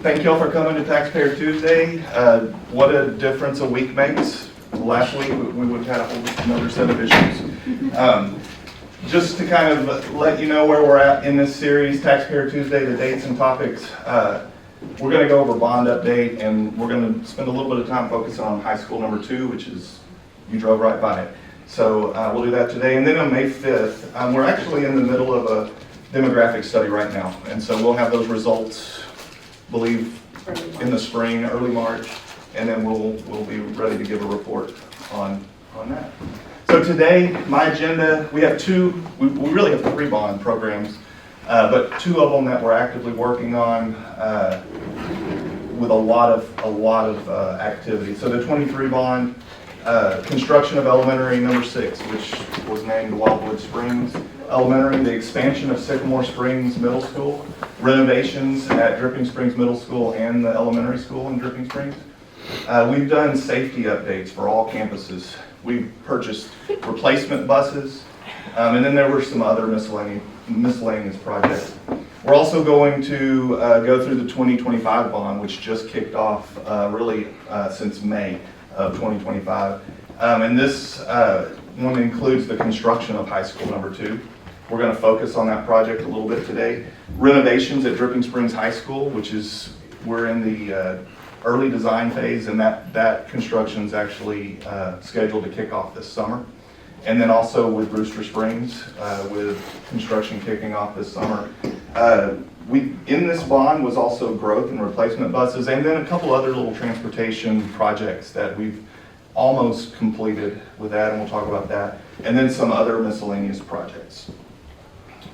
Thank y'all for coming to Taxpayer Tuesday. What a difference a week makes. Last week we would have had a whole another set of issues. Just to kind of let you know where we're at in this series, Taxpayer Tuesday, the dates and topics. We're going to go over bond update, and we're going to spend a little bit of time focusing on high school number 2, which is, you drove right by it. So we'll do that today. And then on May 5th, we're actually in the middle of a demographic study right now. And so we'll have those results, I believe, in the spring, early March, and then we'll be ready to give a report on that. So today, my agenda, we have we really have 3 bond programs, but 2 of them that we're actively working on with a lot of activity. So the 23 bond, construction of elementary number 6, which was named Wildwood Springs Elementary, the expansion of Sycamore Springs Middle School, renovations at Dripping Springs Middle School and the elementary school in Dripping Springs. We've done safety updates for all campuses. We've purchased replacement buses, and then there were some other miscellaneous projects. We're also going to go through the 2025 bond, which just kicked off really since May of 2025. And this one includes the construction of high school number 2. We're going to focus on that project a little bit today. Renovations at Dripping Springs High School, which is, we're in the early design phase, and that construction is actually scheduled to kick off this summer. And then also with Brewster Springs, with construction kicking off this summer. In this bond was also growth and replacement buses, and then a couple other little transportation projects that we've almost completed with that, and we'll talk about that. And then some other miscellaneous projects.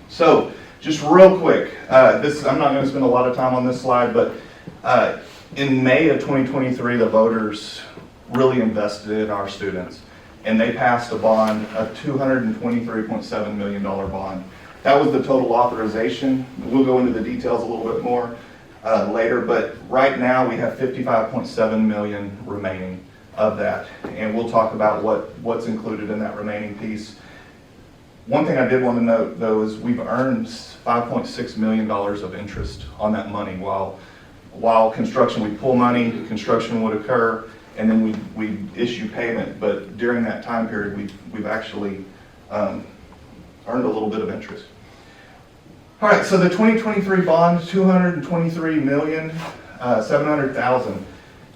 So, just real quick, I'm not going to spend a lot of time on this slide, but in May of 2023, the voters really invested in our students, and they passed a bond, a $223.7 million bond. That was the total authorization. We'll go into the details a little bit more later, but right now we have $55.7 million remaining of that, and we'll talk about what's included in that remaining piece. One thing I did want to note, though, is we've earned $5.6 million of interest on that money. While construction, we pull money, construction would occur, and then we issue payment. But during that time period, we've actually earned a little bit of interest. All right, so the 2023 bond, $223,700,000.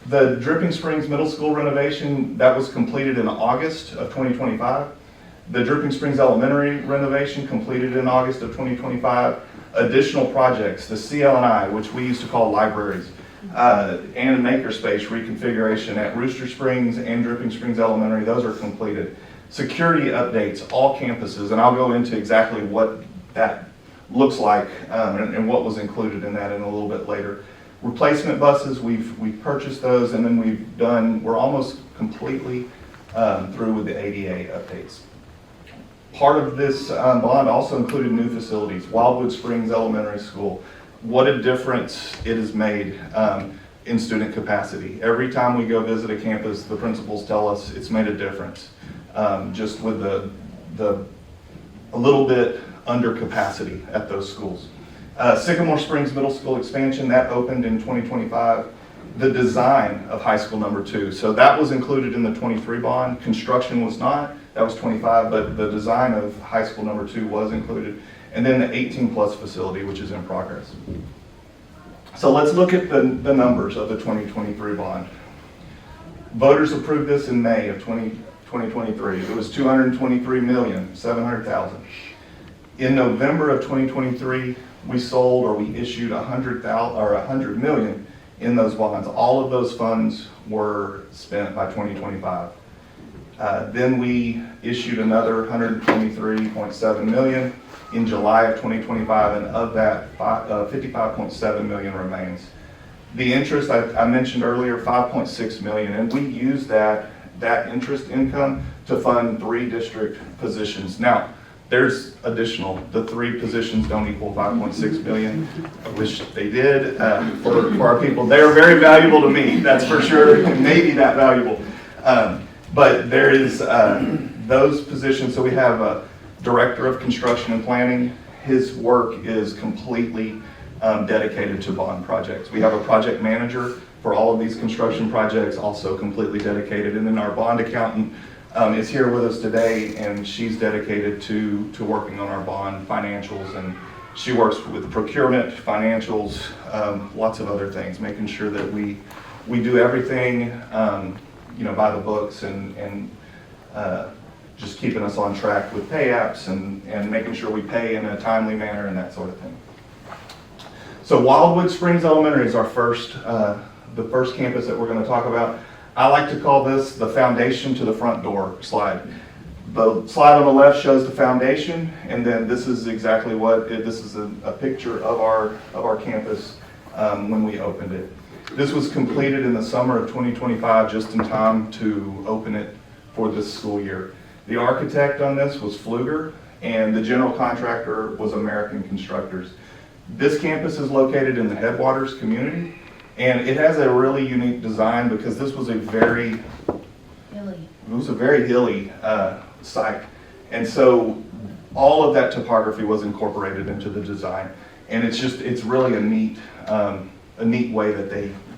The Dripping Springs Middle School renovation, that was completed in August of 2025. The Dripping Springs Elementary renovation completed in August of 2025. Additional projects, the CL&I, which we used to call libraries, and makerspace reconfiguration at Rooster Springs and Dripping Springs Elementary, those are completed. Security updates, all campuses, and I'll go into exactly what that looks like and what was included in that in a little bit later. Replacement buses, we've purchased those, and then we're almost completely through with the ADA updates. Part of this bond also included new facilities, Wildwood Springs Elementary School. What a difference it has made in student capacity. Every time we go visit a campus, the principals tell us it's made a difference, just with a little bit under capacity at those schools. Sycamore Springs Middle School expansion, that opened in 2025. The design of high school number 2, so that was included in the 23 bond. Construction was not, that was 25, but the design of high school number 2 was included. And then the 18+ facility, which is in progress. So let's look at the numbers of the 2023 bond. Voters approved this in May of 2023. It was $223,700,000. In November of 2023, we sold, or we issued $100 million in those bonds. All of those funds were spent by 2025. Then we issued another $123.7 million in July of 2025, and of that, $55.7 million remains. The interest I mentioned earlier, $5.6 million, and we used that interest income to fund 3 district positions. Now, there's additional. The 3 positions don't equal $5.6 million. I wish they did for our people. They're very valuable to me, that's for sure, maybe that valuable. But there is those positions. So we have a director of construction and planning. His work is completely dedicated to bond projects. We have a project manager for all of these construction projects, also completely dedicated. And then our bond accountant is here with us today, and she's dedicated to working on our bond financials, and she works with procurement, financials, lots of other things, making sure that we do everything by the books, and just keeping us on track with pay apps and making sure we pay in a timely manner and that sort of thing. So Wildwood Springs Elementary is our the first campus that we're going to talk about. I like to call this the foundation to the front door slide. The slide on the left shows the foundation, and then this is exactly this is a picture of our campus when we opened it. This was completed in the summer of 2025, just in time to open it for this school year. The architect on this was Pfluger, and the general contractor was American Constructors. This campus is located in the Headwaters community, and it has a really unique design because this was a very hilly site, and so all of that topography was incorporated into the design, and it's really a neat way that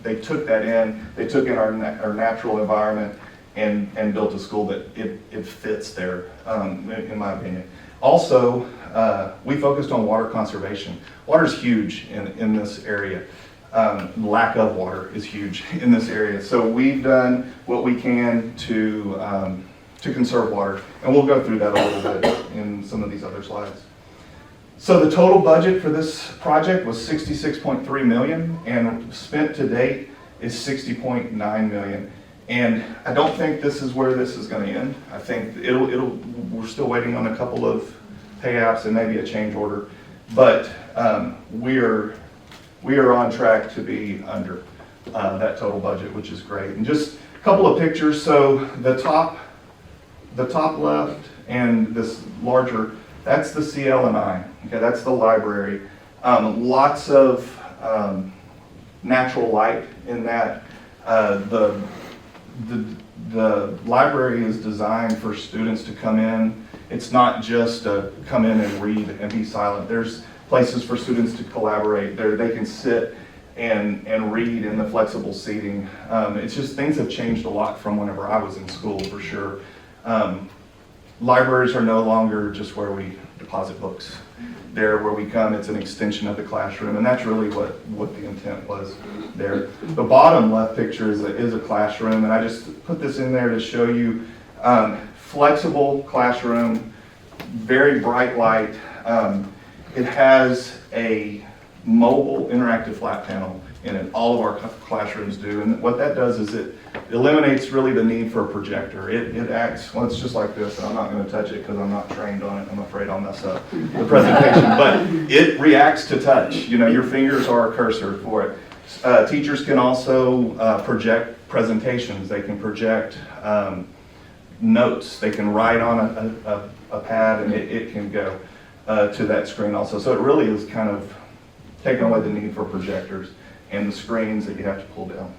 they took that in. They took in our natural environment and built a school that it fits there, in my opinion. Also, we focused on water conservation. Water is huge in this area. Lack of water is huge in this area. So we've done what we can to conserve water, and we'll go through that a little bit in some of these other slides. So the total budget for this project was $66.3 million, and spent to date is $60.9 million. And I don't think this is where this is going to end. I think we're still waiting on a couple of pay apps and maybe a change order, but we are on track to be under that total budget, which is great. And just a couple of pictures. So the top left and this larger, that's the CL&I. Okay, that's the library. Lots of natural light in that. The library is designed for students to come in. It's not just come in and read and be silent. There's places for students to collaborate. They can sit and read in the flexible seating. It's just, things have changed a lot from whenever I was in school, for sure. Libraries are no longer just where we deposit books. They're where we come. It's an extension of the classroom, and that's really what the intent was there. The bottom left picture is a classroom, and I just put this in there to show you flexible classroom, very bright light. It has a mobile interactive flat panel in it. All of our classrooms do, and what that does is it eliminates really the need for a projector. It acts, well, it's just like this, and I'm not going to touch it because I'm not trained on it. I'm afraid I'll mess up the presentation, but it reacts to touch. Your fingers are a cursor for it. Teachers can also project presentations. They can project notes. They can write on a pad, and it can go to that screen also. So it really is kind of taking away the need for projectors and the screens that you have to pull down.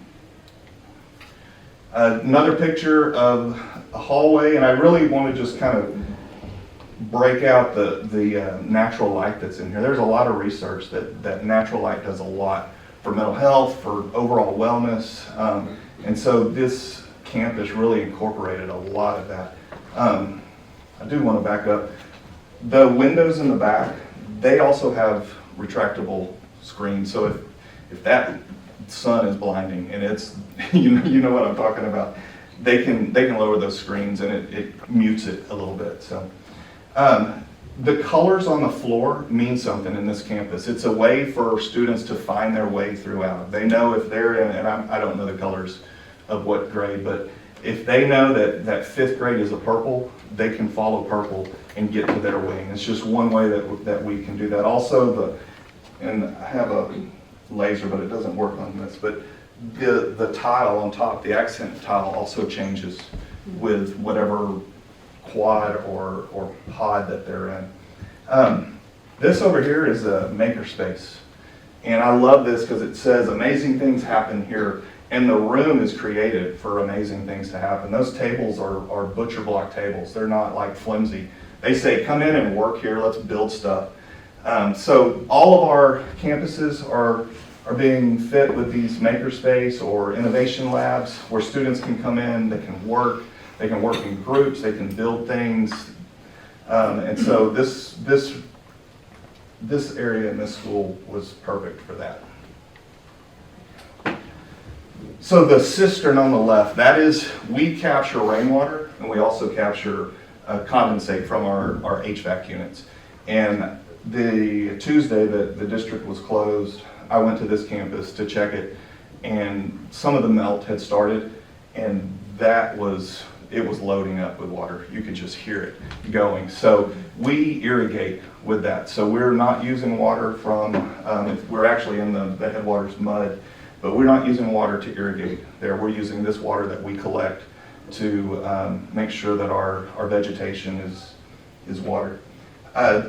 Another picture of a hallway, and I really want to just kind of break out the natural light that's in here. There's a lot of research that natural light does a lot for mental health, for overall wellness, and so this campus really incorporated a lot of that. I do want to back up. The windows in the back, they also have retractable screens, so if that sun is blinding and it's you know what I'm talking about, they can lower those screens, and it mutes it a little bit. So the colors on the floor mean something in this campus. It's a way for students to find their way throughout. They know if they're in, and I don't know the colors of what grade, but if they know that fifth grade is a purple, they can follow purple and get to their wing. It's just one way that we can do that. Also, and I have a laser, but it doesn't work on this, but the tile on top, the accent tile, also changes with whatever quad or pod that they're in. This over here is a makerspace, and I love this because it says amazing things happen here, and the room is created for amazing things to happen. Those tables are butcher block tables. They're not like flimsy. They say, come in and work here, let's build stuff. So all of our campuses are being fit with these makerspace or innovation labs where students can come in, they can work in groups, they can build things. And so this area in this school was perfect for that. So the cistern on the left, that is, we capture rainwater and we also capture condensate from our HVAC units. And the Tuesday that the district was closed, I went to this campus to check it, and some of the melt had started, and it was loading up with water. You could just hear it going. So we irrigate with that. So we're not using water from, we're actually in the headwaters mud, but we're not using water to irrigate there. We're using this water that we collect to make sure that our vegetation is watered.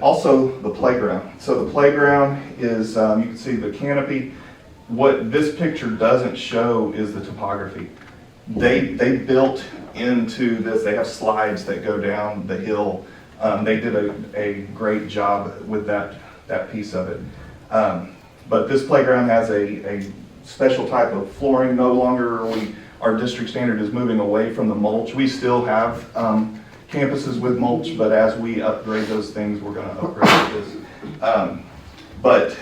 Also the playground. So the playground is, you can see the canopy. What this picture doesn't show is the topography. They built into this, they have slides that go down the hill. They did a great job with that piece of it. But this playground has a special type of flooring. No longer our district standard is moving away from the mulch. We still have campuses with mulch, but as we upgrade those things, we're going to upgrade this. But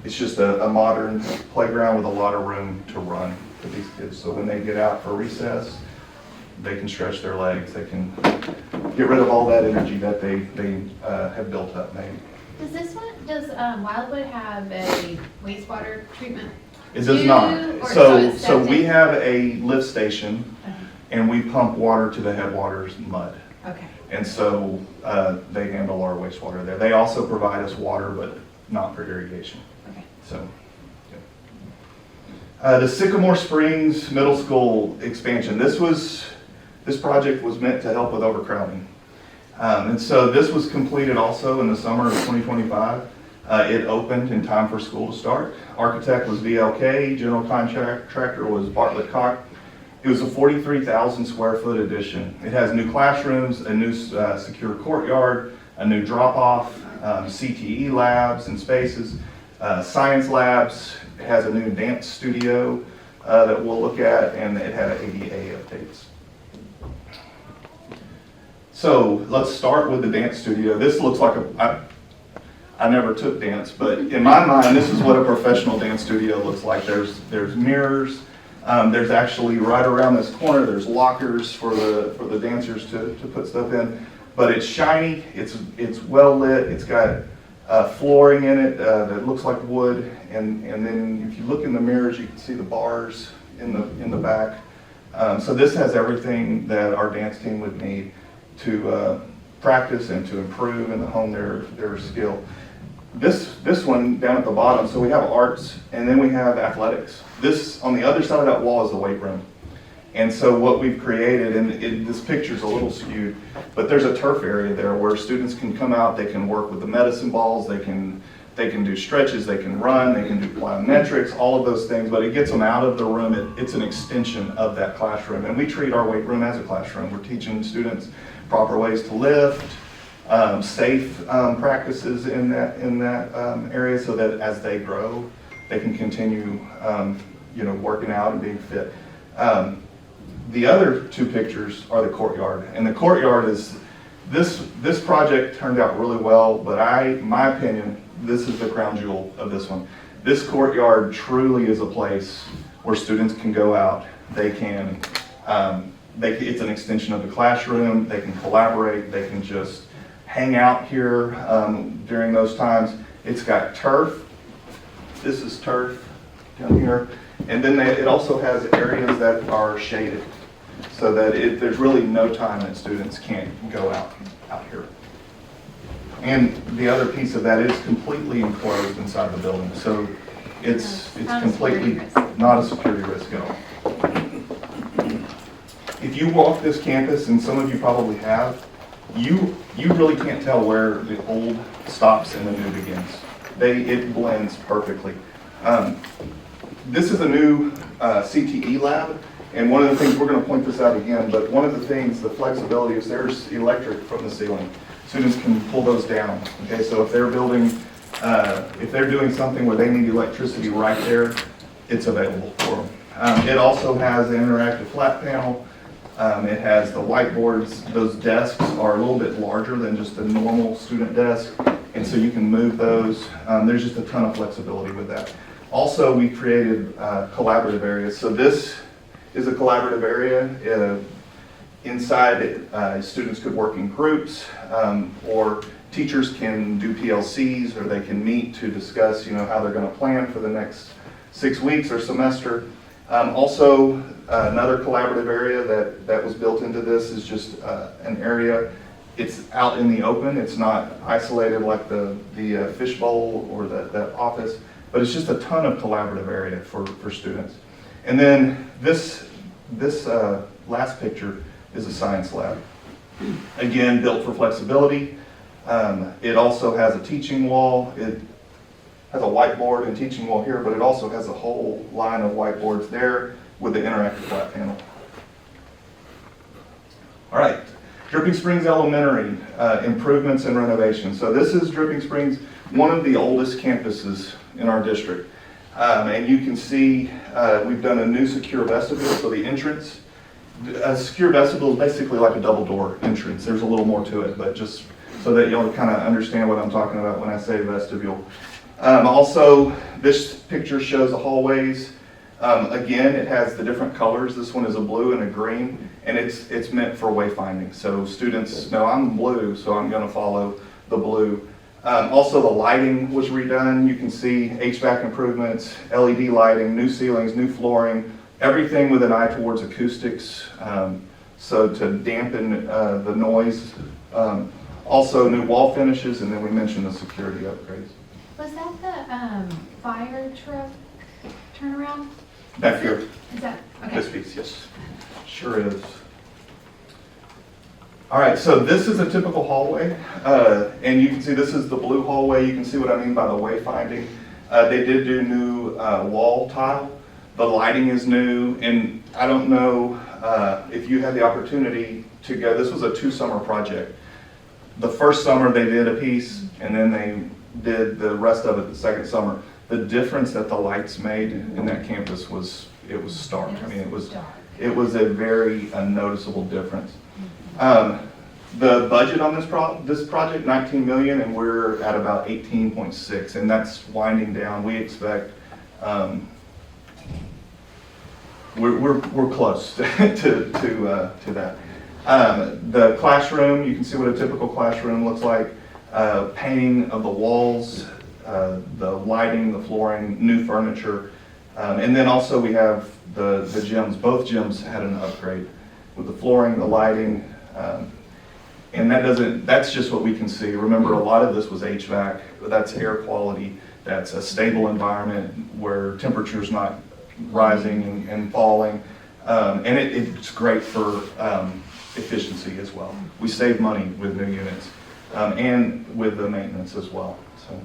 it's just a modern playground with a lot of room to run for these kids. So when they get out for recess, they can stretch their legs, they can get rid of all that energy that they have built up maybe. Does Wildwood have a wastewater treatment? It does not. So we have a lift station, and we pump water to the headwaters mud. Okay. And so they handle our wastewater there. They also provide us water, but not for irrigation. Okay. So, yeah. The Sycamore Springs Middle School expansion. This project was meant to help with overcrowding. And so this was completed also in the summer of 2025. It opened in time for school to start. Architect was VLK, general contractor was Bartlett Cock. It was a 43,000 square foot addition. It has new classrooms, a new secure courtyard, a new drop-off, CTE labs and spaces, science labs. It has a new dance studio that we'll look at, and it had ADA updates. So let's start with the dance studio. This looks like I never took dance, but in my mind, this is what a professional dance studio looks like. There's mirrors. There's actually right around this corner, there's lockers for the dancers to put stuff in. But it's shiny, it's well lit, it's got flooring in it that looks like wood, and then if you look in the mirrors, you can see the bars in the back. So this has everything that our dance team would need to practice and to improve and to hone their skill. This one down at the bottom, so we have arts and then we have athletics. This, on the other side of that wall, is the weight room. And so what we've created, and this picture's a little skewed, but there's a turf area there where students can come out, they can work with the medicine balls, they can do stretches, they can run, they can do plyometrics, all of those things, but it gets them out of the room. It's an extension of that classroom. And we treat our weight room as a classroom. We're teaching students proper ways to lift, safe practices in that area, so that as they grow, they can continue working out and being fit. The other two pictures are the courtyard, and the courtyard is this project turned out really well, but my opinion, this is the crown jewel of this one. This courtyard truly is a place where students can go out. They can it's an extension of the classroom. They can collaborate. They can just hang out here during those times. It's got turf. This is turf down here. And then it also has areas that are shaded, so that there's really no time that students can't go out here. And the other piece of that is completely enclosed inside the building, so it's completely not a security risk at all. If you walk this campus, and some of you probably have, you really can't tell where the old stops and the new begins. It blends perfectly. This is a new CTE lab, and one of the things, we're going to point this out again, but one of the things, the flexibility is there's electric from the ceiling. students can pull those down. Okay, so if they're doing something where they need electricity right there, it's available for them. It also has an interactive flat panel. It has the whiteboards. Those desks are a little bit larger than just a normal student desk, and so you can move those. There's just a ton of flexibility with that. Also, we created collaborative areas. So this is a collaborative area. Inside it, students could work in groups, or teachers can do PLCs, or they can meet to discuss, how they're going to plan for the next 6 weeks or semester. Also, another collaborative area that was built into this is just an area. It's out in the open. It's not isolated like the fishbowl or that office, but it's just a ton of collaborative area for students. And then this last picture is a science lab. Again, built for flexibility. It also has a teaching wall. It has a whiteboard and teaching wall here, but it also has a whole line of whiteboards there with the interactive flat panel. All right, Dripping Springs Elementary, improvements and renovations. So this is Dripping Springs, one of the oldest campuses in our district. And you can see we've done a new secure vestibule, so the entrance. A secure vestibule is basically like a double door entrance. There's a little more to it, but just so that you'll kind of understand what I'm talking about when I say vestibule. Also, this picture shows the hallways. Again, it has the different colors. This one is a blue and a green, and it's meant for wayfinding. So students know I'm blue, so I'm going to follow the blue. Also, the lighting was redone. You can see HVAC improvements, LED lighting, new ceilings, new flooring, everything with an eye towards acoustics, so to dampen the noise. Also, new wall finishes, and then we mentioned the security upgrades. Was that the fire truck turnaround? Back here. Is that, okay. This piece, yes. Sure is. All right, so this is a typical hallway, and you can see this is the blue hallway. You can see what I mean by the wayfinding. They did do new wall tile. The lighting is new, and I don't know if you had the opportunity to go. This was a 2-summer project. The first summer they did a piece, and then they did the rest of it the second summer. The difference that the lights made in that campus was stark. I mean, it was a very noticeable difference. The budget on this project, 19 million, and we're at about 18.6, and that's winding down. We expect we're close to that. The classroom, you can see what a typical classroom looks like. Painting of the walls, the lighting, the flooring, new furniture, and then also we have the gyms. Both gyms had an upgrade with the flooring, the lighting, and that's just what we can see. Remember, a lot of this was HVAC, but that's air quality. That's a stable environment where temperature's not rising and falling, and it's great for efficiency as well. We save money with new units and with the maintenance as well. So,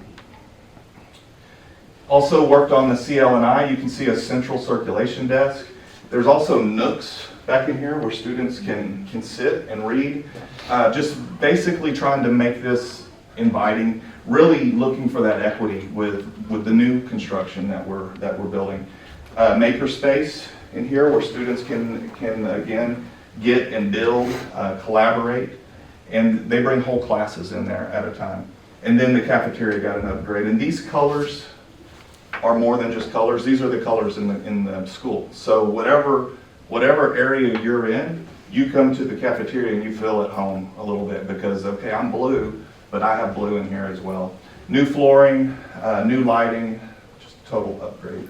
also worked on the CL&I. You can see a central circulation desk. There's also nooks back in here where students can sit and read. Just basically trying to make this inviting, really looking for that equity with the new construction that we're building. Maker space in here where students can again get and build, collaborate, and they bring whole classes in there at a time. And then the cafeteria got an upgrade. And these colors are more than just colors. These are the colors in the school. So whatever area you're in, you come to the cafeteria and you feel at home a little bit because, okay, I'm blue, but I have blue in here as well. New flooring, new lighting, just a total upgrade.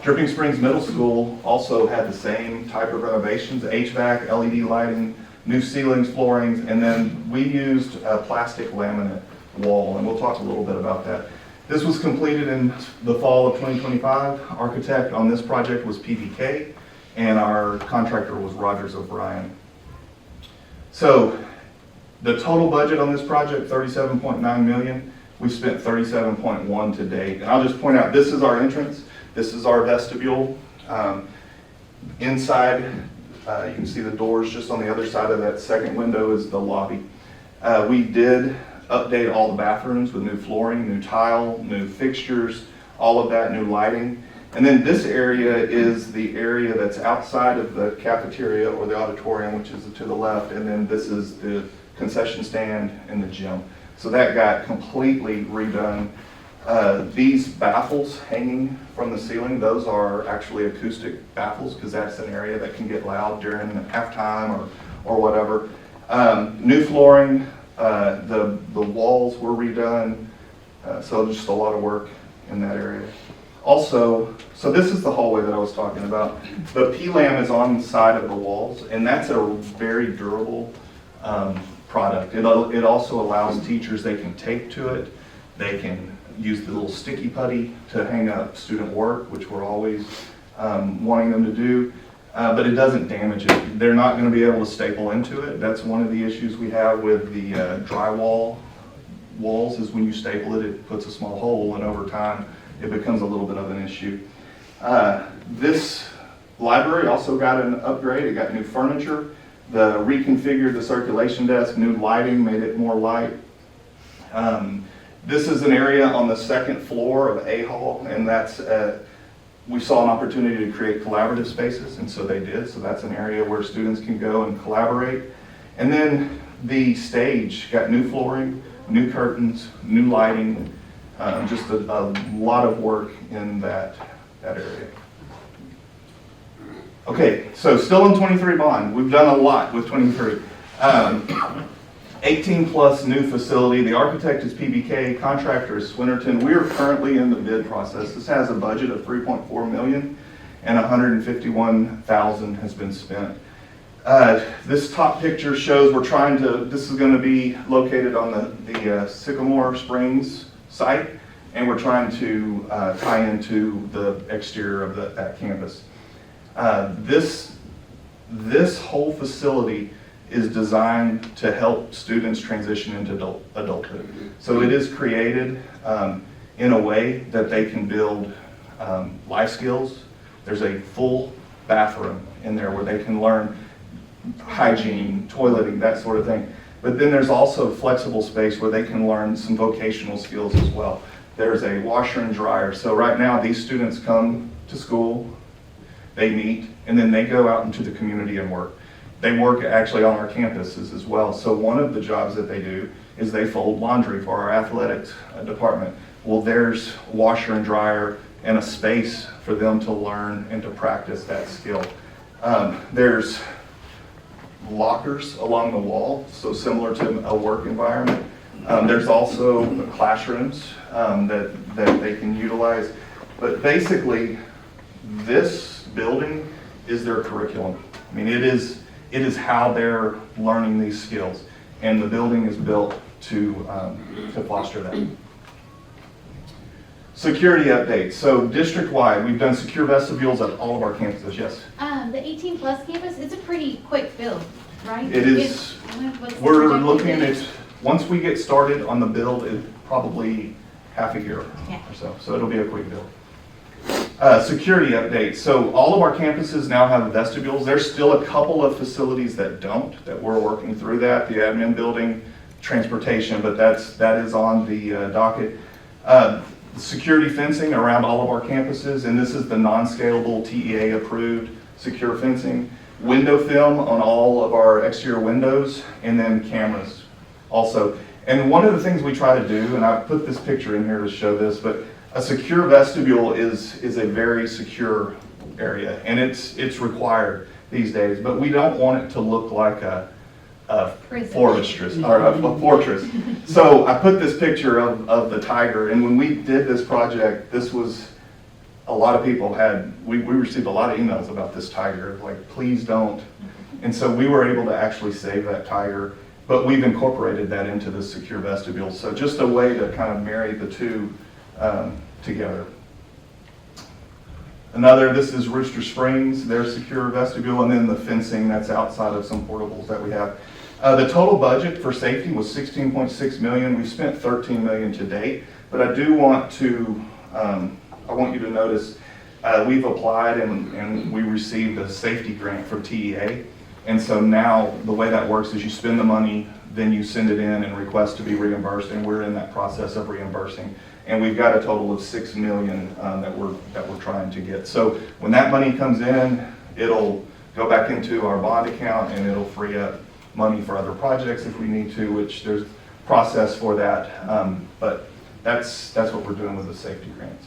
Dripping Springs Middle School also had the same type of renovations, HVAC, LED lighting, new ceilings, floorings, and then we used a plastic laminate wall, and we'll talk a little bit about that. This was completed in the fall of 2025. Architect on this project was PBK, and our contractor was Rogers O'Brien. So the total budget on this project, $37.9 million. We spent $37.1 to date. And I'll just point out, this is our entrance. This is our vestibule. Inside, You can see the doors just on the other side of that second window is the lobby. We did update all the bathrooms with new flooring, new tile, new fixtures, all of that, new lighting. And then this area is the area that's outside of the cafeteria or the auditorium, which is to the left, and then this is the concession stand and the gym. So that got completely redone. These baffles hanging from the ceiling, those are actually acoustic baffles because that's an area that can get loud during halftime or whatever. New flooring, the walls were redone, so just a lot of work in that area. Also, so this is the hallway that I was talking about. The P-lam is on the side of the walls, and that's a very durable product. It also allows teachers, they can tape to it, they can use the little sticky putty to hang up student work, which we're always wanting them to do, but it doesn't damage it. They're not going to be able to staple into it. That's one of the issues we have with the drywall walls, is when you staple it, it puts a small hole, and over time it becomes a little bit of an issue. This library also got an upgrade. It got new furniture. Reconfigured the circulation desk, new lighting, made it more light. This is an area on the second floor of A Hall, and that's we saw an opportunity to create collaborative spaces, and so they did. So that's an area where students can go and collaborate. And then the stage got new flooring, new curtains, new lighting, just a lot of work in that area. Okay, so still in 23 bond, we've done a lot with 23. 18 plus new facility. The architect is PBK, contractor is Swinnerton. We are currently in the bid process. This has a budget of $3.4 million and $151,000 has been spent. This top picture shows this is going to be located on the Sycamore Springs site, and we're trying to tie into the exterior of that campus. This whole facility is designed to help students transition into adulthood. So it is created in a way that they can build life skills. There's a full bathroom in there where they can learn hygiene, toileting, that sort of thing. But then there's also flexible space where they can learn some vocational skills as well. There's a washer and dryer. So right now these students come to school, they meet, and then they go out into the community and work. They work actually on our campuses as well. So one of the jobs that they do is they fold laundry for our athletics department. Well, there's washer and dryer and a space for them to learn and to practice that skill. There's lockers along the wall, so similar to a work environment. There's also classrooms that they can utilize. But basically, this building is their curriculum. I mean, it is how they're learning these skills, and the building is built to foster that. Security updates. So district-wide, we've done secure vestibules at all of our campuses. Yes? The 18 plus campus, it's a pretty quick build, right? It is. We're looking at, once we get started on the build, it probably half a year or so. So it'll be a quick build. Security updates. So all of our campuses now have vestibules. There's still a couple of facilities that don't, that we're working through that. The admin building, transportation, but that is on the docket. Security fencing around all of our campuses, and this is the non-scalable TEA approved secure fencing. Window film on all of our exterior windows, and then cameras also. And one of the things we try to do, and I put this picture in here to show this, but a secure vestibule is a very secure area, and it's required these days, but we don't want it to look like a fortress, or a fortress. So I put this picture of the tiger, and when we did this project, this was, a lot of people we received a lot of emails about this tiger, like, please don't. And so we were able to actually save that tiger, but we've incorporated that into the secure vestibule. So just a way to kind of marry the two together. This is Rooster Springs, their secure vestibule, and then the fencing that's outside of some portables that we have. The total budget for safety was $16.6 million. We spent $13 million to date, but I do want to, I want you to notice we've applied and we received a safety grant from TEA. And so now the way that works is you spend the money, then you send it in and request to be reimbursed, and we're in that process of reimbursing. And we've got a total of $6 million that we're trying to get. So when that money comes in, it'll go back into our bond account and it'll free up money for other projects if we need to, which there's process for that. But that's what we're doing with the safety grants.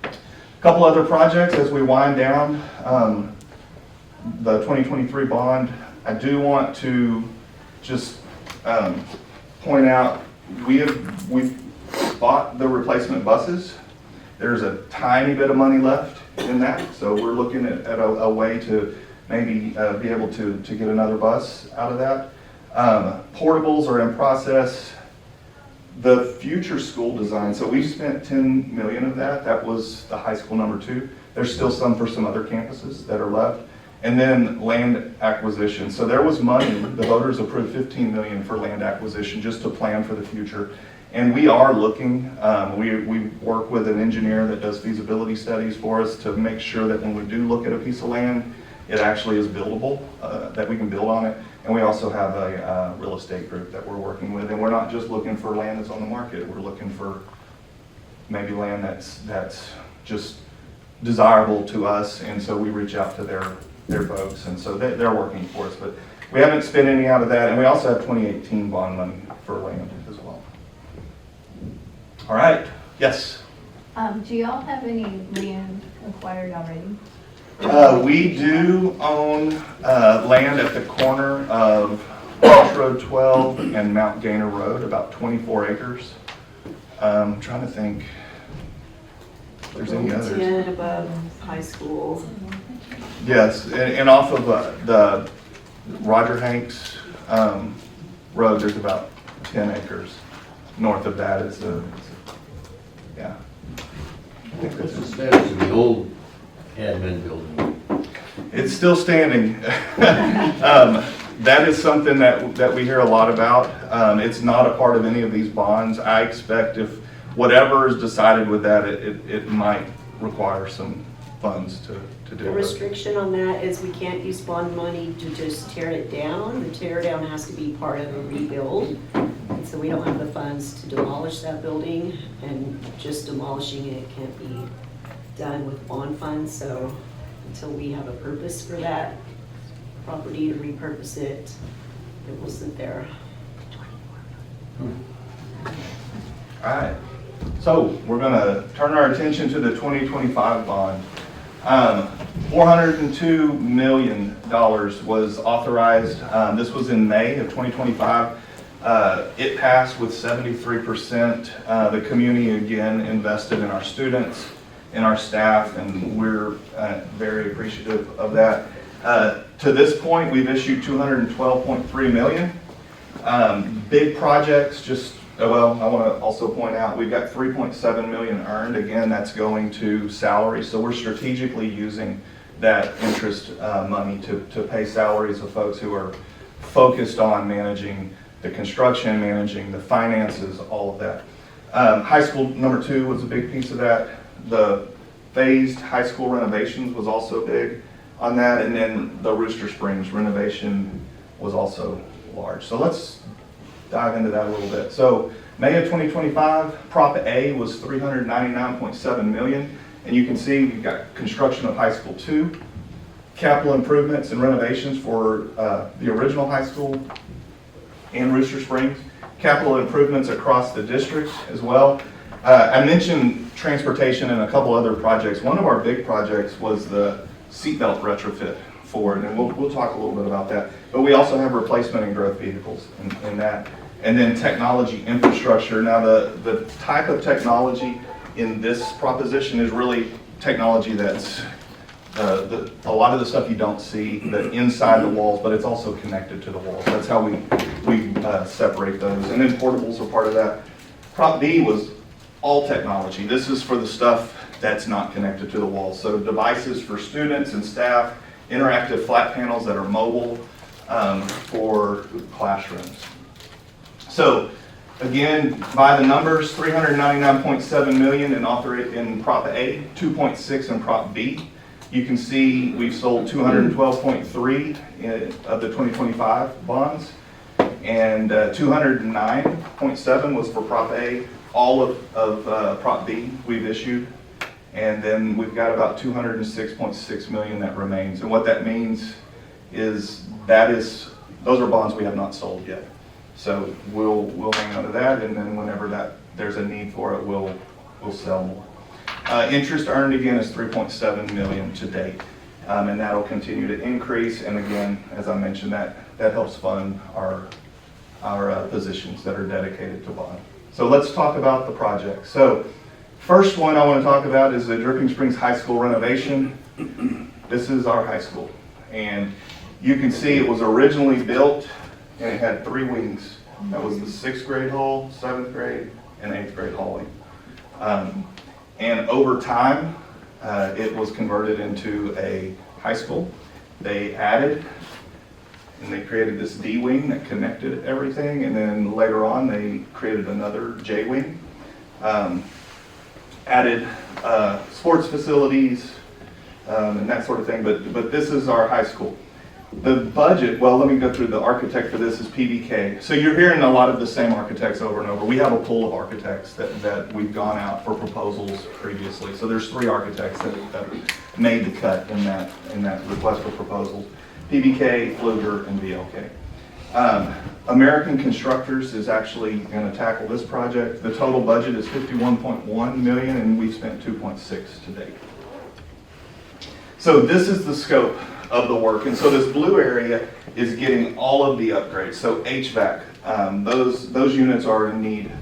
A couple other projects as we wind down the 2023 bond. I do want to just point out we've bought the replacement buses. There's a tiny bit of money left in that, so we're looking at a way to maybe be able to get another bus out of that. Portables are in process. The future school design, so we spent $10 million of that. That was the high school number 2. There's still some for some other campuses that are left. And then land acquisition. So there was money, the voters approved $15 million for land acquisition just to plan for the future. And we are looking, we work with an engineer that does feasibility studies for us to make sure that when we do look at a piece of land, it actually is buildable, that we can build on it. And we also have a real estate group that we're working with. And we're not just looking for land that's on the market. We're looking for maybe land that's just desirable to us. And so we reach out to their folks. And so they're working for us. But we haven't spent any out of that. And we also have 2018 bond money for land as well. All right. Yes? Do y'all have any land acquired already? We do own land at the corner of Roach Road 12 and Mount Gainer Road, about 24 acres. I'm trying to think if there's any others. 10 above high school. Yes, and off of the Roger Hanks Road, there's about 10 acres. North of that is yeah. I think What's the that's it. status of the old admin building? It's still standing. That is something that we hear a lot about. It's not a part of any of these bonds. I expect if whatever is decided with that, it might require some funds to do The it. restriction on that is we can't use bond money to just tear it down. The tear down has to be part of a rebuild. And so we don't have the funds to demolish that building, and just demolishing it can't be done with bond funds. So until we have a purpose for that property to repurpose it, it will sit there. All right. So we're going to turn our attention to the 2025 bond. $402 million was authorized. This was in May of 2025. It passed with 73%. The community again invested in our students, in our staff, and we're very appreciative of that. To this point, we've issued $212.3 million. Big projects, well, I want to also point out we've got $3.7 million earned. Again, that's going to salary. So we're strategically using that interest money to pay salaries of folks who are focused on managing the construction, managing the finances, all of that. High school number 2 was a big piece of that. The phased high school renovations was also big on that. And then the Rooster Springs renovation was also large. So let's dive into that a little bit. So May of 2025, Prop A was $399.7 million. And you can see you've got construction of high school 2, capital improvements and renovations for the original high school and Rooster Springs, capital improvements across the district as well. I mentioned transportation and a couple other projects. One of our big projects was the seatbelt retrofit for it, and we'll talk a little bit about that. But we also have replacement and growth vehicles in that. And then technology infrastructure. Now the type of technology in this proposition is really technology that's a lot of the stuff you don't see that inside the walls, but it's also connected to the walls. That's how we separate those. And then portables are part of that. Prop B was all technology. This is for the stuff that's not connected to the walls. So devices for students and staff, interactive flat panels that are mobile for classrooms. So Again, by the numbers, 399.7 million in Prop A, 2.6 in Prop B. You can see we've sold 212.3 of the 2025 bonds, and 209.7 was for Prop A. All of Prop B we've issued, and then we've got about 206.6 million that remains. And what that means is those are bonds we have not sold yet. So we'll hang on to that, and then whenever there's a need for it, we'll sell more. Interest earned again is 3.7 million to date, and that'll continue to increase. And again, as I mentioned, that helps fund our positions that are dedicated to bond. So let's talk about the project. So first one I want to talk about is the Dripping Springs High School renovation. This is our high school, and you can see it was originally built and it had 3 wings. That was the 6th grade hall, 7th grade, and 8th grade hallway. And over time, it was converted into a high school. They added and they created this D wing that connected everything, and then later on they created another J wing. Added sports facilities and that sort of thing, but this is our high school. The budget, well, let me go through. The architect for this is PBK. So you're hearing a lot of the same architects over and over. We have a pool of architects that we've gone out for proposals previously. So there's 3 architects that made the cut in that request for proposals. PBK, Fluger, and VLK. American Constructors is actually going to tackle this project. The total budget is 51.1 million, and we've spent 2.6 to date. So this is the scope of the work, and so this blue area is getting all of the upgrades. So HVAC, those units are in need.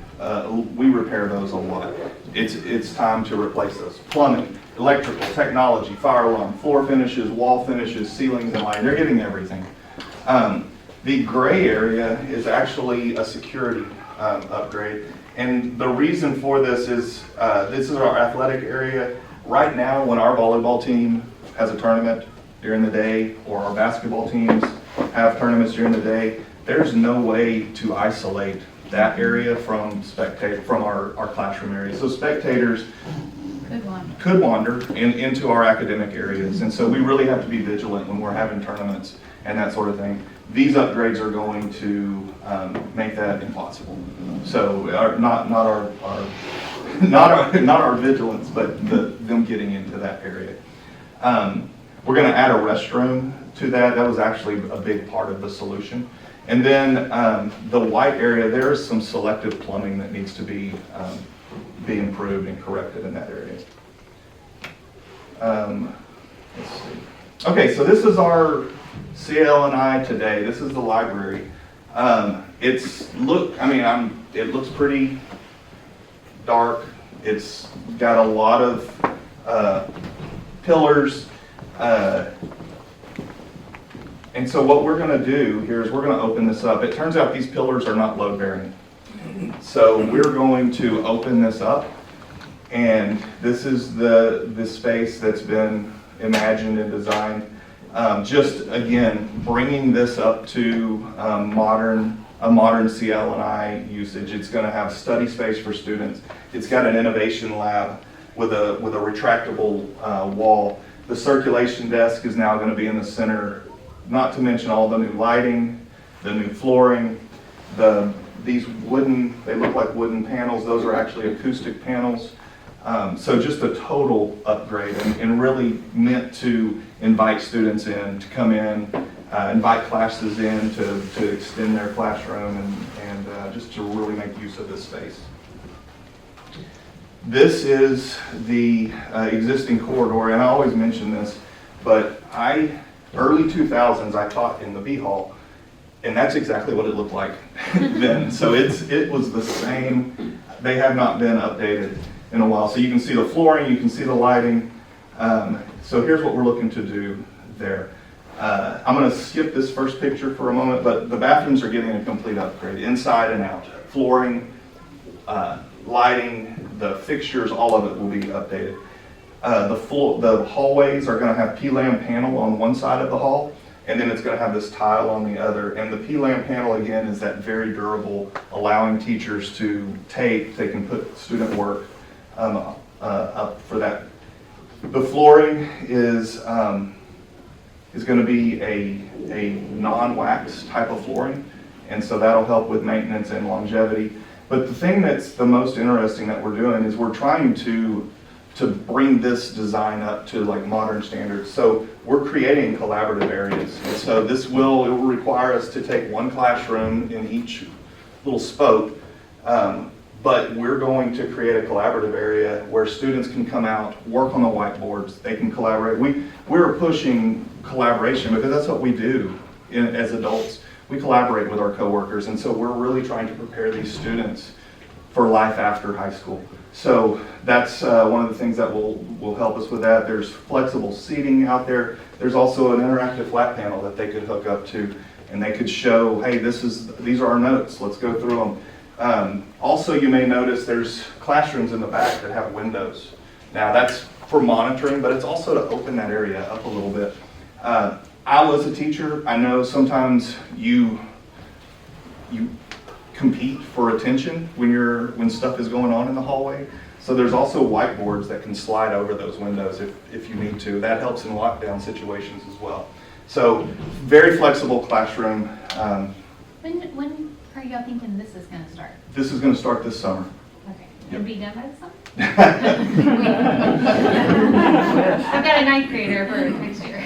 We repair those a lot. It's time to replace those. Plumbing, electrical, technology, fire alarm, floor finishes, wall finishes, ceilings and lighting. They're getting everything. The gray area is actually a security upgrade, and the reason for this is our athletic area. Right now, when our volleyball team has a tournament during the day, or our basketball teams have tournaments during the day, there's no way to isolate that area from our classroom area. So spectators could wander into our academic areas, and so we really have to be vigilant when we're having tournaments and that sort of thing. These upgrades are going to make that impossible. So not our vigilance, but them getting into that area. We're going to add a restroom to that. That was actually a big part of the solution. And then the white area, there is some selective plumbing that needs to be improved and corrected in that area. Let's see. Okay, so this is our CL&I today. This is the library. It looks pretty dark. It's got a lot of pillars. And so what we're going to do here is we're going to open this up. It turns out these pillars are not load bearing. So we're going to open this up, and this is the space that's been imagined and designed. Just again, bringing this up to modern CL&I usage. It's going to have study space for students. It's got an innovation lab with a retractable wall. The circulation desk is now going to be in the center, not to mention all the new lighting, the new flooring, these wooden, they look like wooden panels. Those are actually acoustic panels. So just a total upgrade, and really meant to invite students in, to come in, invite classes in to extend their classroom and just to really make use of this space. This is the existing corridor, and I always mention this, but early 2000s, I taught in the B Hall, and that's exactly what it looked like then. So it was the same. They have not been updated in a while. So you can see the flooring, you can see the lighting. So here's what we're looking to do there. I'm going to skip this first picture for a moment, but the bathrooms are getting a complete upgrade, inside and out. Flooring, lighting, the fixtures, all of it will be updated. The hallways are going to have P-Lam panel on one side of the hall, and then it's going to have this tile on the other. And the P-Lam panel, again, is that very durable, allowing teachers to they can put student work up for that. The flooring is going to be a non-wax type of flooring, and so that'll help with maintenance and longevity. But the thing that's the most interesting that we're doing is we're trying to bring this design up to like modern standards. So we're creating collaborative areas. And so it will require us to take one classroom in each little spoke, but we're going to create a collaborative area where students can come out, work on the whiteboards, they can collaborate. We're pushing collaboration because that's what we do as adults. We collaborate with our coworkers, and so we're really trying to prepare these students for life after high school. So that's one of the things that will help us with that. There's flexible seating out there. There's also an interactive flat panel that they could hook up to, and they could show, hey, these are our notes, let's go through them. Also, you may notice there's classrooms in the back that have windows. Now that's for monitoring, but it's also to open that area up a little bit. I was a teacher. I know sometimes you compete for attention when stuff is going on in the hallway. So there's also whiteboards that can slide over those windows if you need to. That helps in lockdown situations as well. So very flexible classroom. When are y'all thinking this is gonna start? This is going to start this summer. Okay, Yep. it'll be done by the summer? I've got a ninth grader for next year.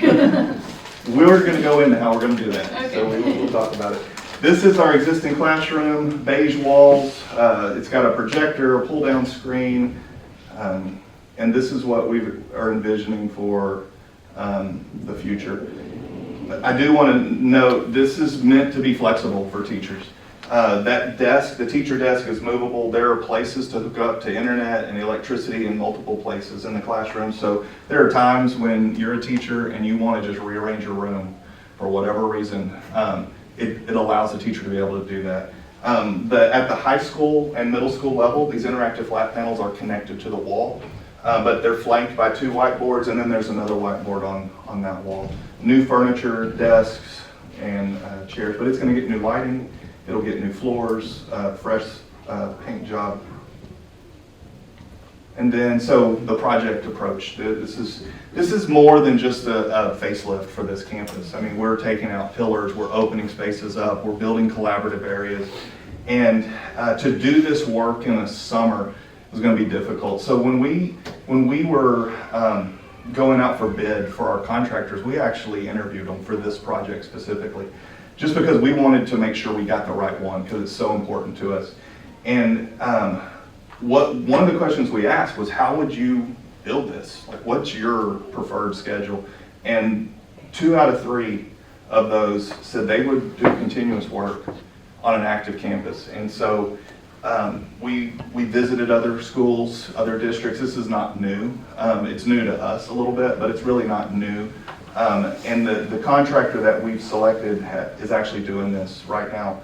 We're going to go into how we're going to do that. So Okay. we'll talk about it. This is our existing classroom, beige walls. It's got a projector, a pull-down screen, and this is what we are envisioning for the future. I do want to note, this is meant to be flexible for teachers. That desk, the teacher desk, is movable. There are places to hook up to internet and electricity in multiple places in the classroom. So there are times when you're a teacher and you want to just rearrange your room for whatever reason. It allows the teacher to be able to do that. At the high school and middle school level, these interactive flat panels are connected to the wall, but they're flanked by 2 whiteboards, and then there's another whiteboard on that wall. New furniture, desks, and chairs, but it's going to get new lighting. It'll get new floors, fresh paint job. And then, so the project approach, this is more than just a facelift for this campus. I mean, we're taking out pillars, we're opening spaces up, we're building collaborative areas. And to do this work in the summer was going to be difficult. So when we were going out for bid for our contractors, we actually interviewed them for this project specifically, just because we wanted to make sure we got the right one, because it's so important to us. And one of the questions we asked was, how would you build this? Like, what's your preferred schedule? And 2 out of 3 of those said they would do continuous work on an active campus. And so we visited other schools, other districts. This is not new. It's new to us a little bit, but it's really not new. And the contractor that we've selected is actually doing this right now.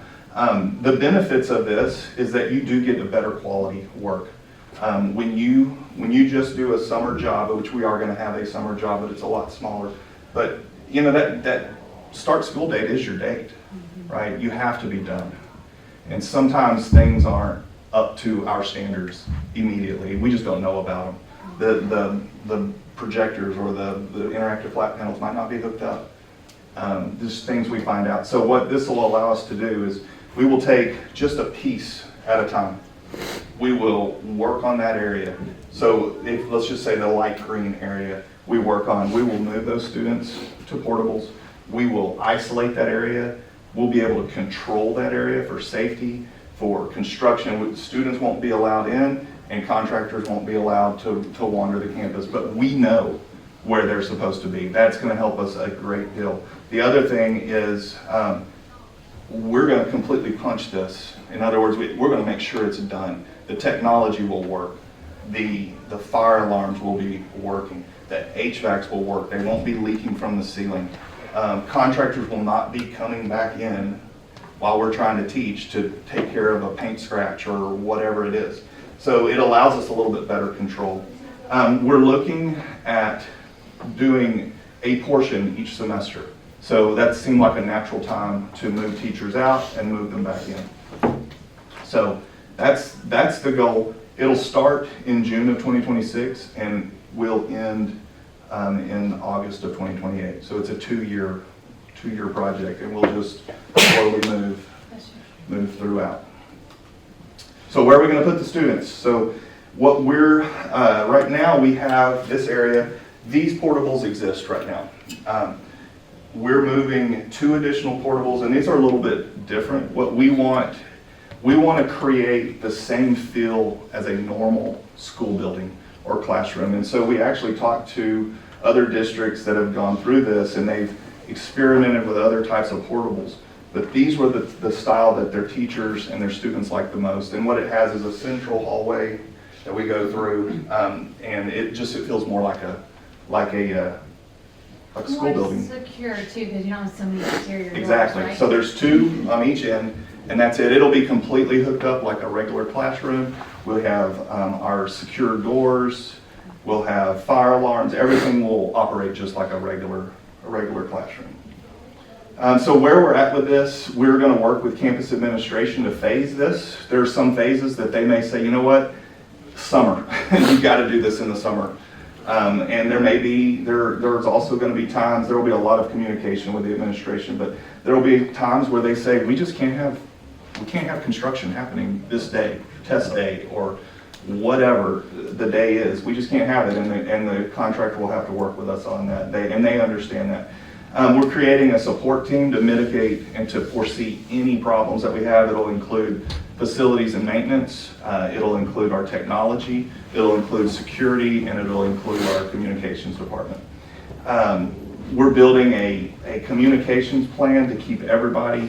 The benefits of this is that you do get a better quality work. When you just do a summer job, which we are going to have a summer job, but it's a lot smaller. But you know, that start school date is your date, right? You have to be done. And sometimes things aren't up to our standards immediately. We just don't know about them. The projectors or the interactive flat panels might not be hooked up. Just things we find out. So what this will allow us to do is we will take just a piece at a time. We will work on that area. So if, let's just say the light green area we work on, we will move those students to portables. We will isolate that area. We'll be able to control that area for safety, for construction. Students won't be allowed in, and contractors won't be allowed to wander the campus, but we know where they're supposed to be. That's going to help us a great deal. The other thing is we're going to completely punch this. In other words, we're going to make sure it's done. The technology will work. The fire alarms will be working. The HVACs will work. They won't be leaking from the ceiling. Contractors will not be coming back in while we're trying to teach to take care of a paint scratch or whatever it is. So it allows us a little bit better control. We're looking at doing a portion each semester. So that seemed like a natural time to move teachers out and move them back in. So that's the goal. It'll start in June of 2026 and will end in August of 2028. So it's a two-year project, and we'll just slowly move throughout. So where are we going to put the students? So what we're, right now we have this area, these portables exist right now. We're moving 2 additional portables, and these are a little bit different. What we want to create the same feel as a normal school building or classroom. And so we actually talked to other districts that have gone through this, and they've experimented with other types of portables. But these were the style that their teachers and their students like the most. And what it has is a central hallway that we go through, and it feels more like a school building. More secure too, because you don't have so many exterior doors, Exactly. right? So there's 2 on each end, and that's it. It'll be completely hooked up like a regular classroom. We'll have our secure doors. We'll have fire alarms. Everything will operate just like a regular classroom. So where we're at with this, we're going to work with campus administration to phase this. There are some phases that they may say, you know what, summer, you've got to do this in the summer. And there's also going to be times, there will be a lot of communication with the administration, but there will be times where they say, we can't have construction happening this day, test day, or whatever the day is. We just can't have it, and the contractor will have to work with us on that day, and they understand that. We're creating a support team to mitigate and to foresee any problems that we have. It'll include facilities and maintenance, it'll include our technology, it'll include security, and it'll include our communications department. We're building a communications plan to keep everybody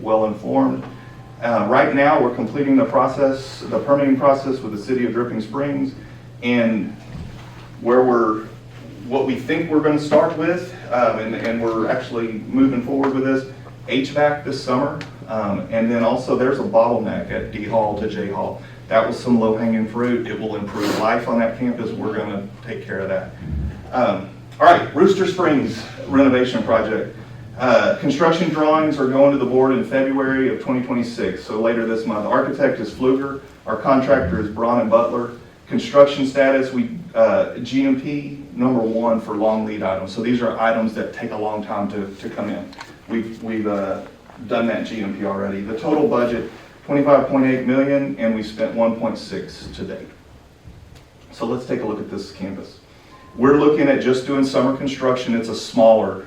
well informed. Right now, we're completing the permitting process with the city of Dripping Springs, and what we think we're going to start with, and we're actually moving forward with this, HVAC this summer, and then also there's a bottleneck at D Hall to J Hall. That was some low-hanging fruit. It will improve life on that campus. We're going to take care of that. All right, Rooster Springs renovation project. Construction drawings are going to the board in February of 2026, so later this month. Architect is Pfluger. Our contractor is Braun and Butler. Construction status, GMP #1 for long lead items. So these are items that take a long time to come in. We've done that GMP already. The total budget, $25.8 million, and we spent 1.6 to date. So let's take a look at this campus. We're looking at just doing summer construction. It's a smaller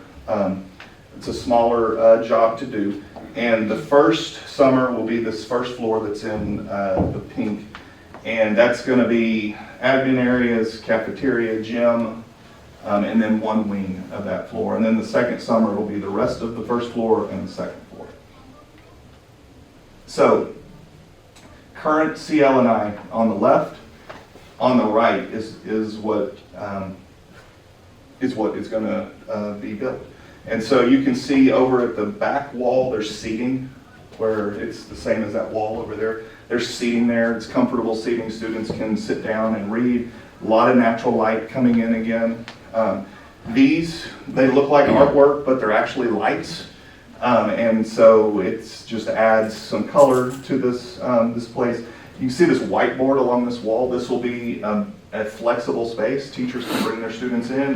job to do. And the first summer will be this first floor that's in the pink. And that's going to be admin areas, cafeteria, gym, and then one wing of that floor. And then the second summer will be the rest of the first floor and the second floor. So, current CL&I on the left, on the right is what is going to be built. And so you can see over at the back wall, there's seating where it's the same as that wall over there. There's seating there. It's comfortable seating. Students can sit down and read. A lot of natural light coming in again. They look like artwork, but they're actually lights. And so it just adds some color to this place. You can see this whiteboard along this wall. This will be a flexible space. Teachers can bring their students in.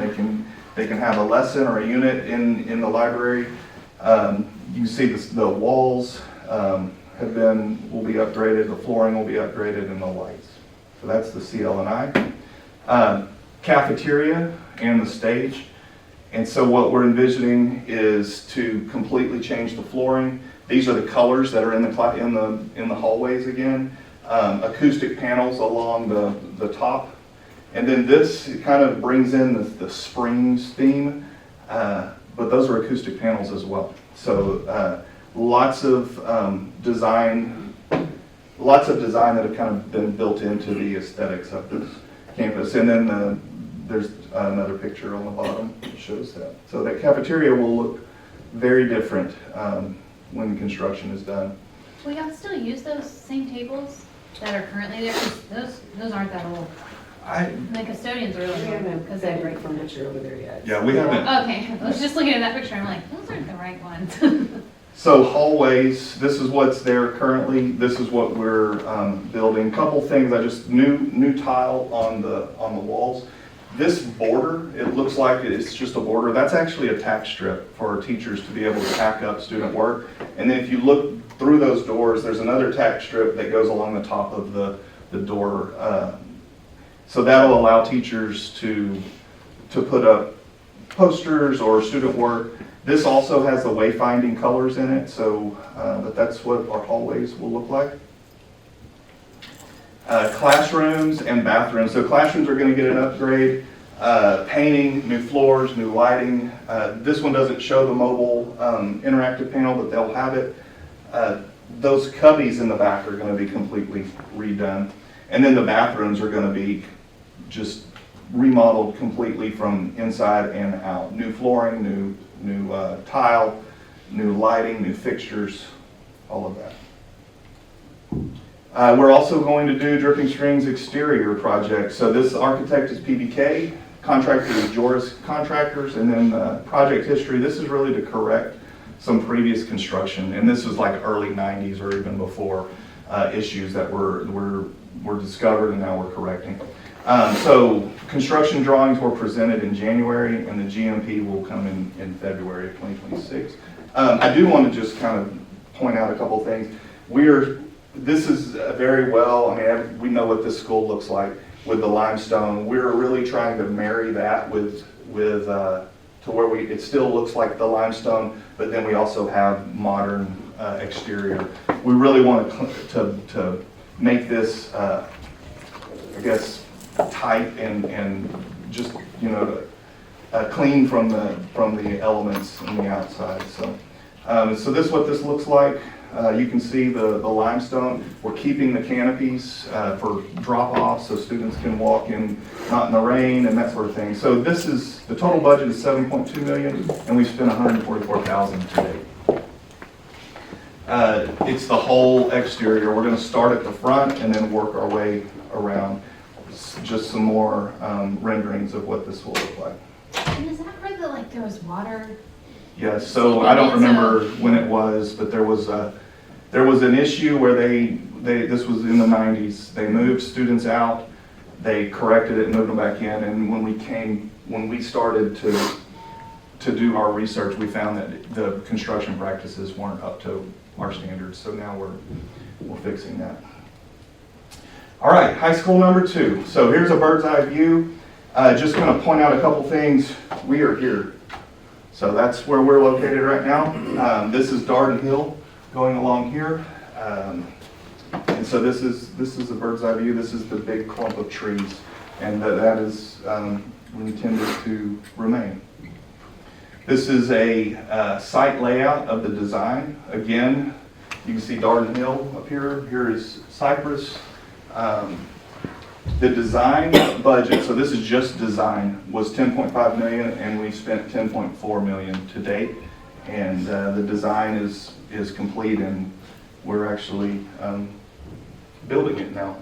They can have a lesson or a unit in the library. You can see the walls will be upgraded, the flooring will be upgraded, and the lights. So that's the CL&I. Cafeteria and the stage. And so what we're envisioning is to completely change the flooring. These are the colors that are in the hallways again. Acoustic panels along the top. And then this kind of brings in the springs theme, but those are acoustic panels as well. So lots of design that have kind of been built into the aesthetics of this campus. And then there's another picture on the bottom that shows that. So that cafeteria will look very different when construction is done. Will y'all still use those same tables that are currently there? 'Cause those aren't that old. The custodians are We really good, haven't because had they're, great furniture over there yet. Yeah, we haven't. okay, I was just looking at that picture, I'm like, those aren't the right ones. So hallways, this is what's there currently, this is what we're building. Couple things, new tile on the walls. This border, it looks like it's just a border, that's actually a tack strip for our teachers to be able to tack up student work. And then if you look through those doors, there's another tack strip that goes along the top of the door. So that'll allow teachers to put up posters or student work. This also has the wayfinding colors in it, so but that's what our hallways will look like. Classrooms and bathrooms. So classrooms are going to get an upgrade. Painting, new floors, new lighting. This one doesn't show the mobile interactive panel, but they'll have it. Those cubbies in the back are going to be completely redone. And then the bathrooms are going to be just remodeled completely from inside and out. New flooring, new tile, new lighting, new fixtures, all of that. We're also going to do Dripping Springs exterior project. So this architect is PBK, contractor is Joris Contractors, and then project history, this is really to correct some previous construction. And this was like early 90s or even before issues that were discovered and now we're correcting. So construction drawings were presented in January and the GMP will come in February of 2026. I do want to just kind of point out a couple things. This is very well, I mean, we know what this school looks like with the limestone. We're really trying to marry that with to where it still looks like the limestone, but then we also have modern exterior. We really want to make this, I guess, tight and just, you know, clean from the elements on the outside. So this is what this looks like. You can see the limestone. We're keeping the canopies for drop-off so students can walk in, not in the rain and that sort of thing. So this is, the total budget is $7.2 million and we've spent $144,000 to date. It's the whole exterior. We're going to start at the front and then work our way around. Just some more renderings of what this will look like. And is that where there was water? Yes, so I don't remember when it was, but there was an issue where this was in the 90s. They moved students out, they corrected it and moved them back in, and when we started to do our research, we found that the construction practices weren't up to our standards, so now we're fixing that. All right, high school number 2. So here's a bird's eye view. Just going to point out a couple things. We are here. So that's where we're located right now. This is Darden Hill going along here. And so this is a bird's eye view. This is the big clump of trees. And that is intended to remain. This is a site layout of the design. Again, you can see Darden Hill up here. Here is Cypress. The design budget, so this is just design, was $10.5 million and we spent $10.4 million to date. And the design is complete and we're actually building it now.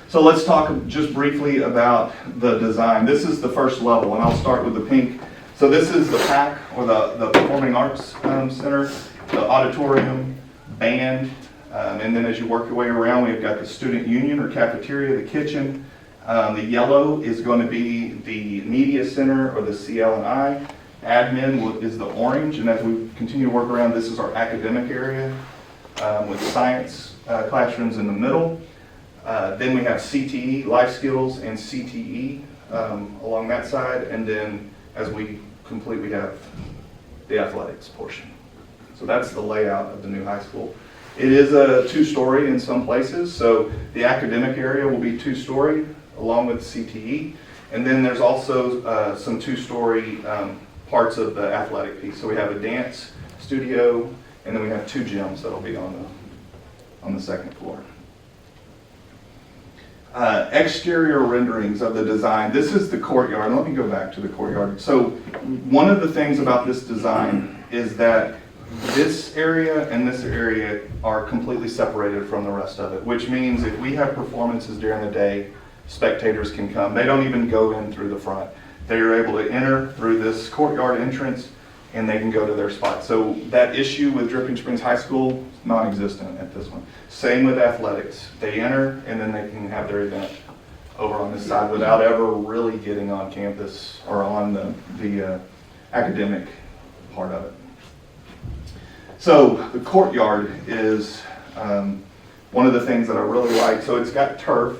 So let's talk just briefly about the design. This is the first level and I'll start with the pink. So this is the PAC, or the Performing Arts Center, the auditorium, band, and then as you work your way around, we've got the student union or cafeteria, the kitchen. The yellow is going to be the media center or the CL&I. Admin is the orange, and as we continue to work around, this is our academic area with science classrooms in the middle. Then we have CTE, life skills, and CTE along that side, and then as we complete, we have the athletics portion. So that's the layout of the new high school. It is a 2-story in some places, so the academic area will be 2-story along with CTE, and then there's also some 2-story parts of the athletic piece. So we have a dance studio, and then we have 2 gyms that'll be on the second floor. Exterior renderings of the design. This is the courtyard. Let me go back to the courtyard. So one of the things about this design is that this area and this area are completely separated from the rest of it, which means if we have performances during the day, spectators can come. They don't even go in through the front. They are able to enter through this courtyard entrance and they can go to their spot. So that issue with Dripping Springs High School, non-existent at this one. Same with athletics. They enter and then they can have their event over on this side without ever really getting on campus or on the academic part of it. So the courtyard is one of the things that I really like. So it's got turf.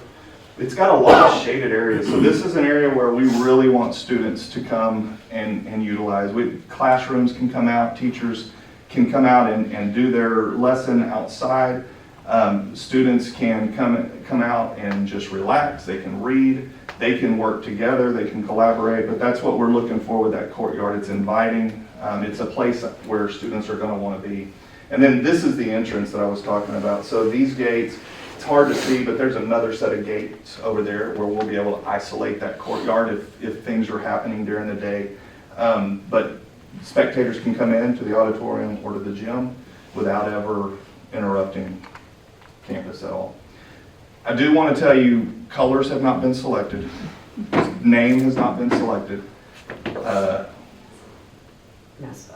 It's got a lot of shaded areas. So this is an area where we really want students to come and utilize. Classrooms can come out, teachers can come out and do their lesson outside. Students can come out and just relax. They can read, they can work together, they can collaborate, but that's what we're looking for with that courtyard. It's inviting. It's a place where students are going to want to be. And then this is the entrance that I was talking about. So these gates, it's hard to see, but there's another set of gates over there where we'll be able to isolate that courtyard if things are happening during the day. But spectators can come in to the auditorium or to the gym without ever interrupting campus at all. I do want to tell you, colors have not been selected. Name has not been selected.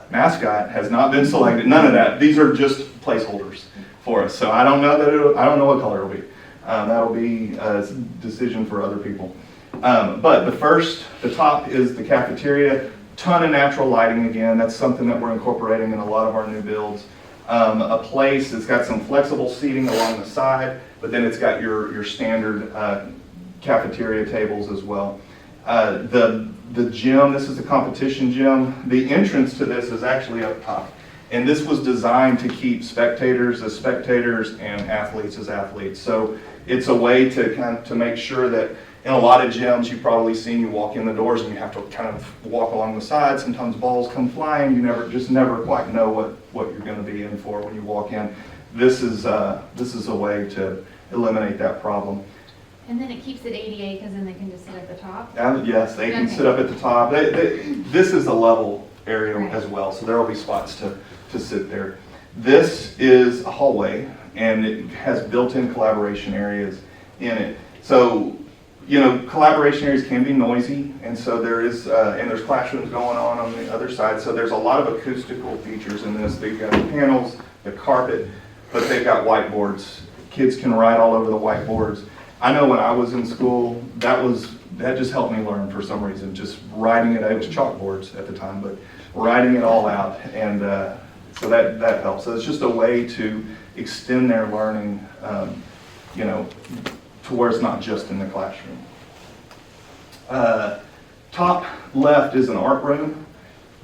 Mascot has not been selected. None of that. These are just placeholders for us. So I don't know I don't know what color it'll be. That'll be a decision for other people. But the top is the cafeteria. Ton of natural lighting again. That's something that we're incorporating in a lot of our new builds. A place that's got some flexible seating along the side, but then it's got your standard cafeteria tables as well. The gym, this is the competition gym. The entrance to this is actually up top. And this was designed to keep spectators as spectators and athletes as athletes. So it's a way to make sure that in a lot of gyms, you've probably seen you walk in the doors and you have to kind of walk along the side. Sometimes balls come flying. You never quite know what you're going to be in for when you walk in. This is a way to eliminate that problem. And then it keeps it ADA because then they can just sit at the top? Yes, they can Okay. sit up at the top. This is a level area Right. as well, so there will be spots to sit there. This is a hallway, and it has built-in collaboration areas in it. So, collaboration areas can be noisy, and so there's classrooms going on the other side, so there's a lot of acoustical features in this. They've got the panels, the carpet, but they've got whiteboards. Kids can write all over the whiteboards. I know when I was in school, that just helped me learn for some reason, just writing it was chalkboards at the time, but writing it all out, and so that helps. So it's just a way to extend their learning, to where it's not just in the classroom. Top left is an art room.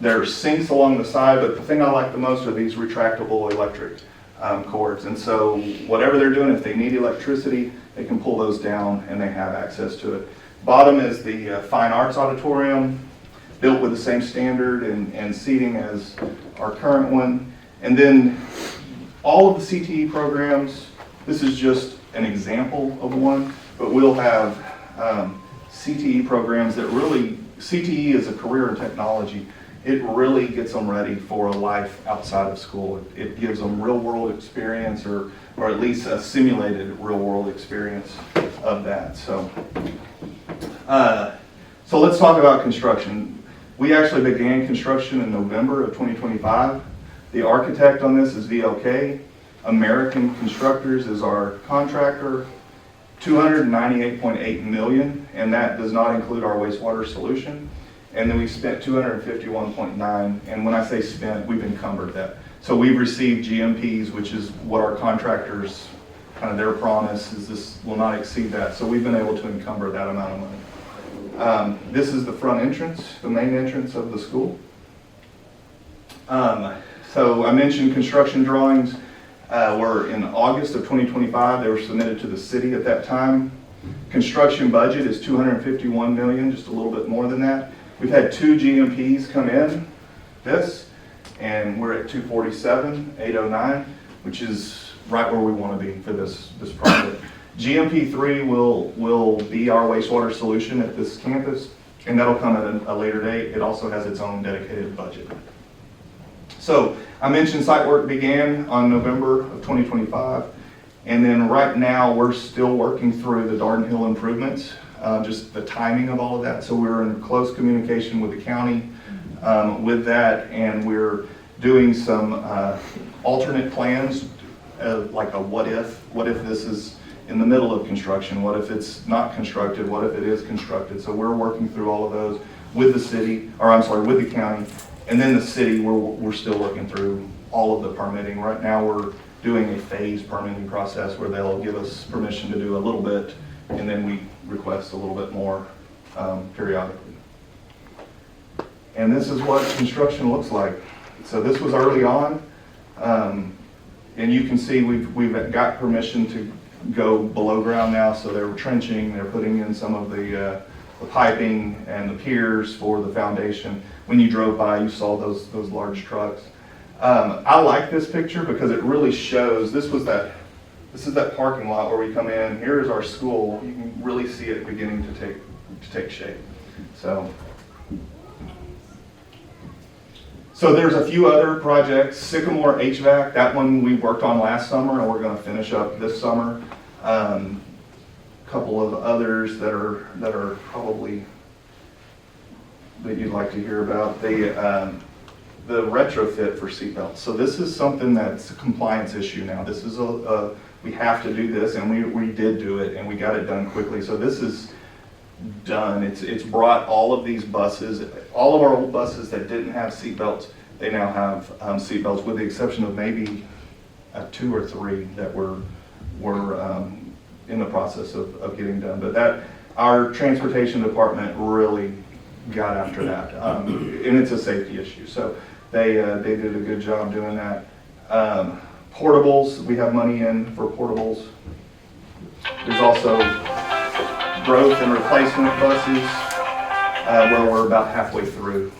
There's sinks along the side, but the thing I like the most are these retractable electric cords. And so whatever they're doing, if they need electricity, they can pull those down and they have access to it. Bottom is the Fine Arts Auditorium, built with the same standard and seating as our current one. And then all of the CTE programs, this is just an example of one, but we'll have CTE programs that really, CTE is a career in technology. It really gets them ready for a life outside of school. It gives them real world experience or at least a simulated real world experience of that. So let's talk about construction. We actually began construction in November of 2025. The architect on this is VLK. American Constructors is our contractor. $298.8 million, and that does not include our wastewater solution. And then we spent $251.9, and when I say spent, we've encumbered that. So we've received GMPs, which is what our contractors, kind of their promise is this will not exceed that. So we've been able to encumber that amount of money. This is the front entrance, the main entrance of the school. So I mentioned construction drawings were in August of 2025. They were submitted to the city at that time. Construction budget is $251 million, just a little bit more than that. We've had 2 GMPs come in, and we're at 247,809, which is right where we want to be for this project. GMP 3 will be our wastewater solution at this campus, and that'll come at a later date. It also has its own dedicated budget. So I mentioned site work began on November of 2025, And then right now, we're still working through the Darden Hill improvements, just the timing of all of that. So we're in close communication with the county with that, and we're doing some alternate plans, like a what if this is in the middle of construction, what if it's not constructed, what if it is constructed. So we're working through all of those with the city, or I'm sorry, with the county. And then the city, we're still working through all of the permitting. Right now, we're doing a phased permitting process where they'll give us permission to do a little bit, and then we request a little bit more periodically. And this is what construction looks like. So this was early on, and you can see we've got permission to go below ground now. So they're trenching, they're putting in some of the piping and the piers for the foundation. When you drove by, you saw those large trucks. I like this picture because it really shows, this is that parking lot where we come in. Here is our school. You can really see it beginning to take shape. So there's a few other projects. Sycamore HVAC, that one we worked on last summer and we're going to finish up this summer. Couple of others that are probably that you'd like to hear about. The retrofit for seatbelts. So this is something that's a compliance issue now. This is we have to do this, and we did do it, and we got it done quickly. So this is done. It's brought all of these buses, all of our old buses that didn't have seatbelts, they now have seatbelts, with the exception of maybe 2 or 3 that were in the process of getting done. But our transportation department really got after that, and it's a safety issue. So they did a good job doing that. Portables, we have money in for portables. There's also growth and replacement buses, where we're about halfway through